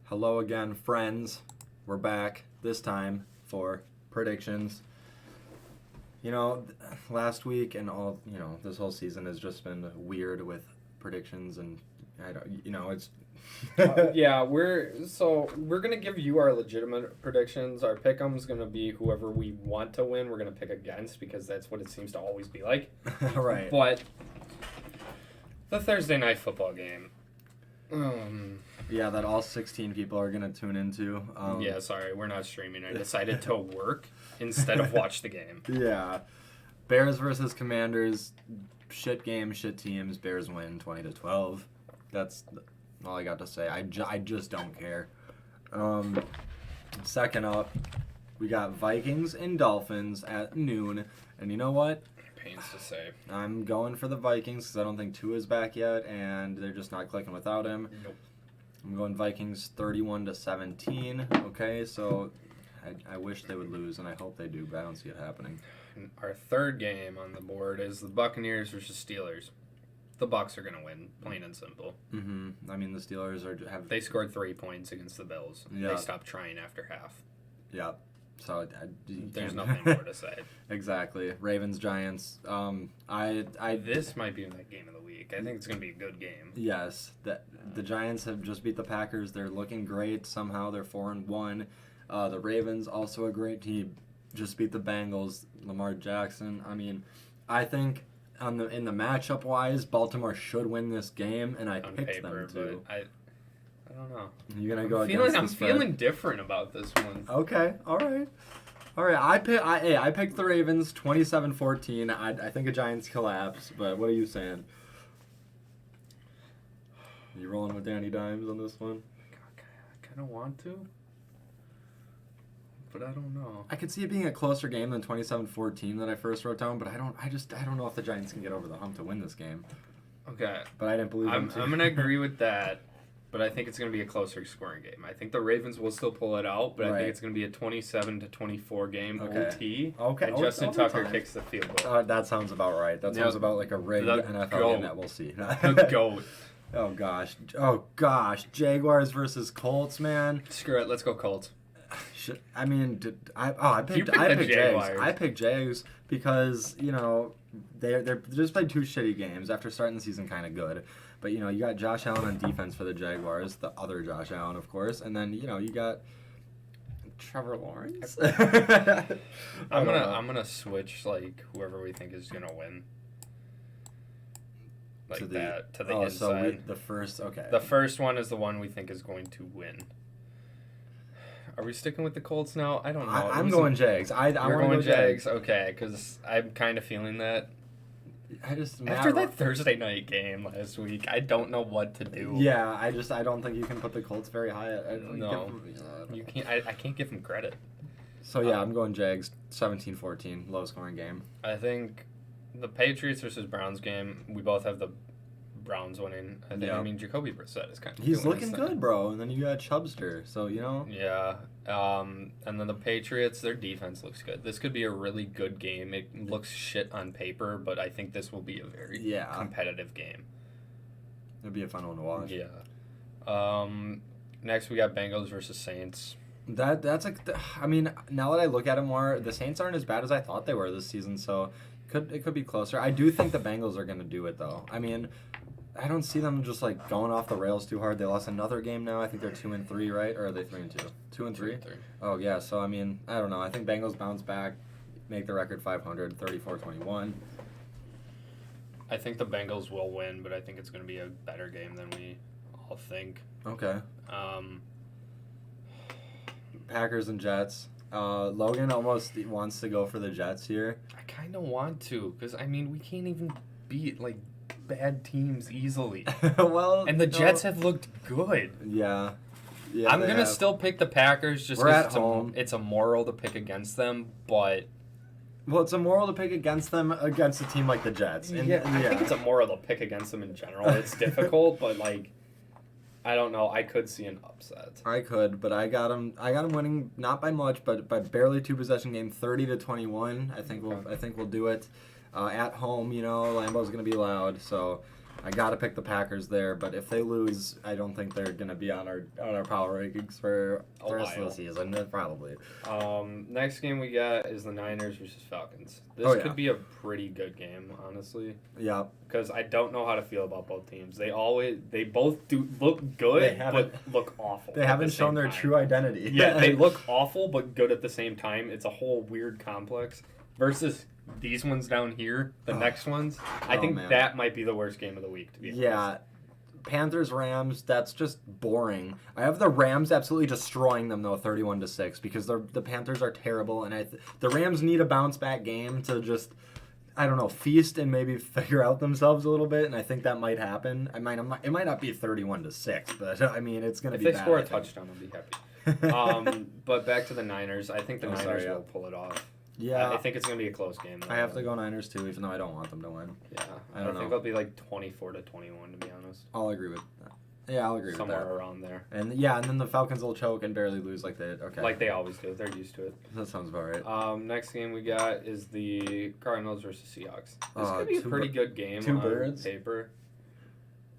Hello again, friends. We're back this time for predictions. Last week and all, this whole season has just been weird with predictions, and it's we're gonna give you our legitimate predictions. Our pick'em's gonna be whoever we want to win. We're gonna pick against because that's what it seems to always be like. right. But the Thursday night football game. Yeah, that all 16 people are gonna tune into. Sorry, we're not streaming. I decided to work instead of watch the game. Yeah, Bears versus Commanders. Shit game, shit teams. Bears win 20-12. That's all I got to say. I just don't care. Second up, we got Vikings and Dolphins at noon. And you know what? Pains to say. I'm going for the Vikings because I don't think Tua's back yet, and they're just not clicking without him. Nope. I'm going Vikings 31-17. Okay, so I wish they would lose, and I hope they do, but I don't see it happening. Our third game on the board is the Buccaneers versus Steelers. The Bucs are going to win, plain and simple. Mm-hmm. I mean, the Steelers have... They scored 3 points against the Bills. Yeah. They stopped trying after half. Yeah. So there's nothing more to say. Exactly. Ravens, Giants. This might be in that game of the week. I think it's going to be a good game. Yes. The Giants have just beat the Packers. They're looking great. Somehow they're 4-1. The Ravens, also a great team, just beat the Bengals. Lamar Jackson. I mean, I think in the matchup wise, Baltimore should win this game, and I picked them to. I don't know. You're gonna go against the spread? I'm feeling different about this one. Okay, all right. I picked the Ravens 27-14. I think a Giants collapse, but what are you saying? You rolling with Danny Dimes on this one? I kind of want to, but I don't know. I could see it being a closer game than 27-14 that I first wrote down, but I don't know if the Giants can get over the hump to win this game. Okay. But I didn't believe them to. I'm gonna agree with that. But I think it's going to be a closer scoring game. I think the Ravens will still pull it out, but I think it's going to be a 27-24 game OT. Okay. And Justin Tucker kicks the field goal. That sounds about right. That sounds about like a rigged NFL game that we'll see. The GOAT. Oh gosh. Jaguars versus Colts, man. Screw it. Let's go Colts. I picked Jags. I picked Jags because they're just played 2 shitty games after starting the season kind of good. But, you got Josh Allen on defense for the Jaguars, the other Josh Allen, of course. And then, you got Trevor Lawrence. I'm gonna switch, whoever we think is going to win. To the inside. So the first one is the one we think is going to win. Are we sticking with the Colts now? I don't know. I'm going Jags. You're going Jags? Okay, because I'm kind of feeling that. After that Thursday night game last week, I don't know what to do. Yeah, I don't think you can put the Colts very high. You can't. I can't give them credit. So yeah, I'm going Jags 17-14, low scoring game. I think the Patriots versus Browns game, we both have the Browns winning. I mean, Jacoby Brissett is kind of. He's looking good, bro. And then you got Chubster, so Yeah. And then the Patriots, their defense looks good. This could be a really good game. It looks shit on paper, but I think this will be a very competitive game. It'll be a fun one to watch. Yeah. Next we got Bengals versus Saints. That's I mean, now that I look at it more, the Saints aren't as bad as I thought they were this season, so it could be closer. I do think the Bengals are going to do it though. I mean, I don't see them just going off the rails too hard. They lost another game now. I think they're 2-3, right? Or are they 3-2? 2-3? 2-3. Oh yeah. So I mean, I don't know. I think Bengals bounce back, make the record 500, 34-21. I think the Bengals will win, but I think it's going to be a better game than we all think. Okay. Packers and Jets. Logan almost wants to go for the Jets here. I kind of want to, because I mean, we can't even beat bad teams easily. And the Jets have looked good. Yeah. I'm going to still pick the Packers just because it's a moral to pick against them, but... Well, it's a moral to pick against them against a team like the Jets. I think it's a moral to pick against them in general. It's difficult, but I don't know. I could see an upset. I could, but I got him winning not by much, but by barely 2 possession game, 30-21. I think we'll do it. At home, Lambeau's going to be loud, so I gotta pick the Packers there, but if they lose, I don't think they're gonna be on our power rankings for the rest of the season. Probably. Next game we got is the Niners versus Falcons. This could be a pretty good game, honestly. Yeah. Because I don't know how to feel about both teams. They both do look good, but look awful. They haven't shown their true identity. Yeah, they look awful, but good at the same time. It's a whole weird complex. Versus these ones down here, the next ones. I think that might be the worst game of the week, to be honest. Yeah. Panthers, Rams, that's just boring. I have the Rams absolutely destroying them, though, 31-6, because the Panthers are terrible, and the Rams need a bounce-back game to just, I don't know, feast and maybe figure out themselves a little bit, and I think that might happen. It might not be 31-6, but, I mean, it's going to be bad. If they score a touchdown, I'll be happy. But back to the Niners. I think the Niners will pull it off. Yeah. I think it's going to be a close game. I have to go Niners, too, even though I don't want them to win. Yeah. I think it'll be like 24-21, to be honest. I'll agree with that. Yeah, I'll agree with that. Somewhere around there. And then the Falcons will choke and barely lose like they always do. They're used to it. That sounds about right. Next game we got is the Cardinals versus Seahawks. This could be a pretty good game on paper.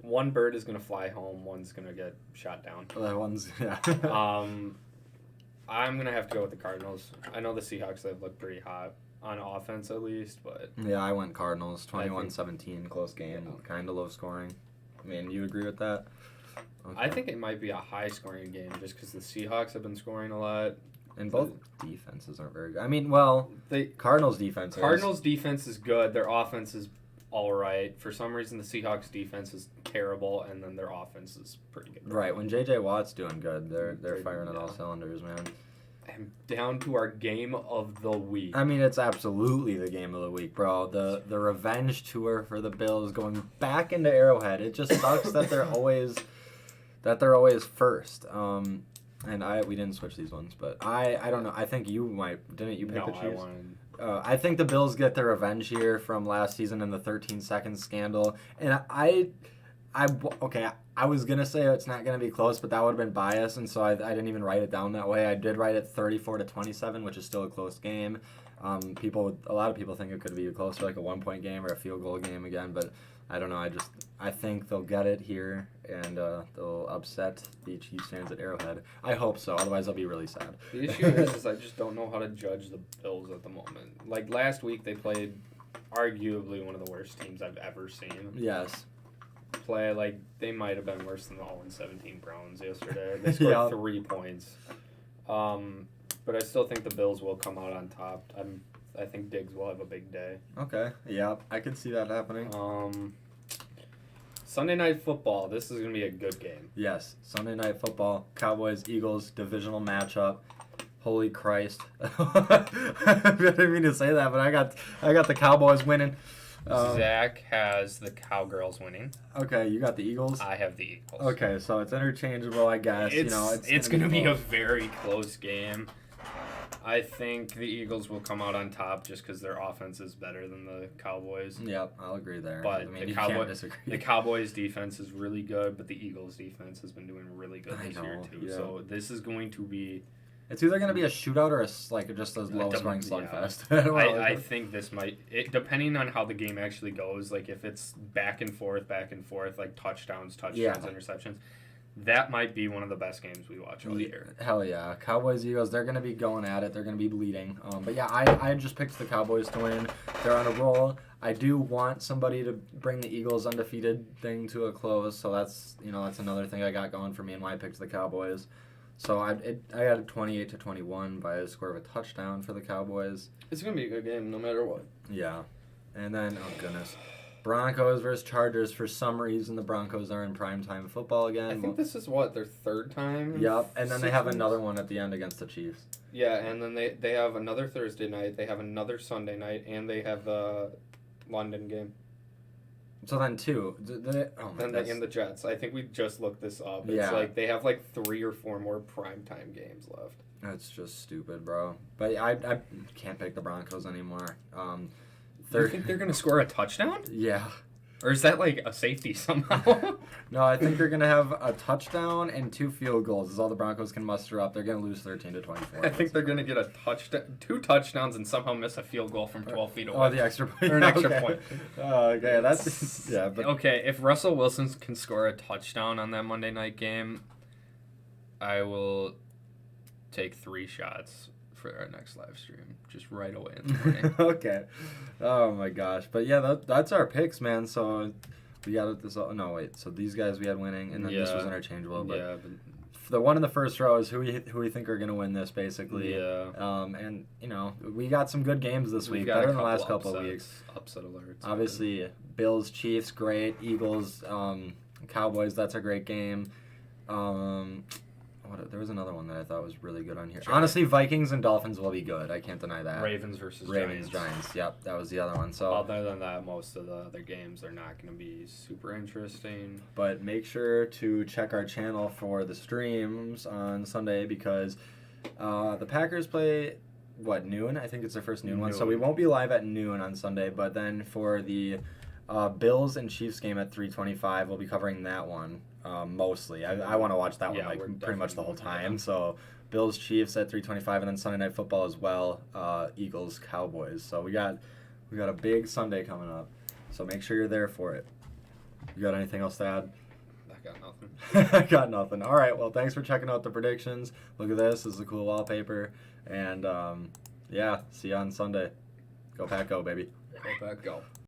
One bird is going to fly home. One's going to get shot down. I'm going to have to go with the Cardinals. I know the Seahawks, they've looked pretty hot on offense at least, but... Yeah, I went Cardinals, 21-17, close game, kind of low scoring. I mean, you agree with that? Okay. I think it might be a high-scoring game just because the Seahawks have been scoring a lot. And both defenses aren't very good. I mean, well, Cardinals' defense defense is good. Their offense is all right. For some reason, the Seahawks' defense is terrible, and then their offense is pretty good. Right. When J.J. Watt's doing good, they're firing on all cylinders, man. And down to our game of the week. I mean, it's absolutely the game of the week, bro. The revenge tour for the Bills going back into Arrowhead. It just sucks that they're always first. And we didn't switch these ones, but I don't know. I think you might. Didn't you pick the Chiefs? I wanted... I think the Bills get their revenge here from last season in the 13-second scandal. And I was going to say it's not going to be close, but that would have been biased, and so I didn't even write it down that way. I did write it 34-27, which is still a close game. A lot of people think it could be closer, like a 1-point game or a field goal game again, but I don't know. I think they'll get it here, and they'll upset the Chiefs fans at Arrowhead. I hope so. Otherwise, I'll be really sad. The issue is I just don't know how to judge the Bills at the moment. Like last week, they played arguably one of the worst teams I've ever seen. Yes. They might have been worse than the 0-17 Browns yesterday. They scored 3 points. But I still think the Bills will come out on top. I think Diggs will have a big day. Okay. Yeah, I can see that happening. Sunday Night Football. This is going to be a good game. Yes. Sunday Night Football. Cowboys, Eagles, divisional matchup. Holy Christ. I didn't mean to say that, but I got the Cowboys winning. Zach has the Cowgirls winning. Okay, you got the Eagles? I have the Eagles. Okay, so it's interchangeable, I guess. It's going to be a very close game. I think the Eagles will come out on top just because their offense is better than the Cowboys. Yep, I'll agree there. But the Cowboys' defense is really good, but the Eagles' defense has been doing really good this year too. Yeah. So this is going to be... It's either going to be a shootout or just a low-scoring slugfest. I think this might... depending on how the game actually goes, like if it's back and forth, like touchdowns, interceptions... That might be one of the best games we watch all year. Hell yeah. Cowboys, Eagles, they're going to be going at it. They're going to be bleeding. But yeah, I just picked the Cowboys to win. They're on a roll. I do want somebody to bring the Eagles' undefeated thing to a close. So that's another thing I got going for me and why I picked the Cowboys. So I got a 28-21 by a score of a touchdown for the Cowboys. It's going to be a good game no matter what. Yeah. And then, oh goodness. Broncos versus Chargers. For some reason, the Broncos are in primetime football again. I think this is their third time? Yep, and then they have another one at the end against the Chiefs. Yeah, and then they have another Thursday night, they have another Sunday night, and they have the London game. So then two. And the Jets. I think we just looked this up. It's like they have 3 or 4 more primetime games left. That's just stupid, bro. But I can't pick the Broncos anymore. You think they're going to score a touchdown? Yeah. Or is that like a safety somehow? No, I think they're going to have a touchdown and 2 field goals is all the Broncos can muster up. They're going to lose 13-24. I think they're going to get a touchdown, 2 touchdowns, and somehow miss a field goal from 12 feet away. Oh, the extra point. Or an extra point. Okay, that's... Yeah, but... Okay, if Russell Wilson can score a touchdown on that Monday night game, I will take 3 shots for our next live stream, just right away in the morning. Okay. Oh my gosh. But yeah, that's our picks, man. So we got this. No, wait. So these guys we had winning, and then this was interchangeable. But the one in the first row is who we think are gonna win this, basically. Yeah. And you know we got some good games this week, better than the last couple of weeks. Upset alerts. Obviously, Bills, Chiefs, great. Eagles, Cowboys. That's a great game. There was another one that I thought was really good on here. Giants. Honestly, Vikings and Dolphins will be good. I can't deny that. Ravens versus Giants. Yep, that was the other one. So other than that, most of the other games are not going to be super interesting. But make sure to check our channel for the streams on Sunday because the Packers play noon? I think it's their first noon one. So we won't be live at noon on Sunday. But then for the Bills and Chiefs game at 3:25, we'll be covering that one. Mostly. I want to watch that one pretty much the whole time. Yeah. So Bills, Chiefs at 3:25, and then Sunday Night Football as well. Eagles, Cowboys. So we got a big Sunday coming up. So make sure you're there for it. You got anything else to add? I got nothing. I got nothing. All right. Well, thanks for checking out the predictions. Look at this. This is a cool wallpaper. And yeah, see you on Sunday. Go Pack, go, baby. Go Pack, go.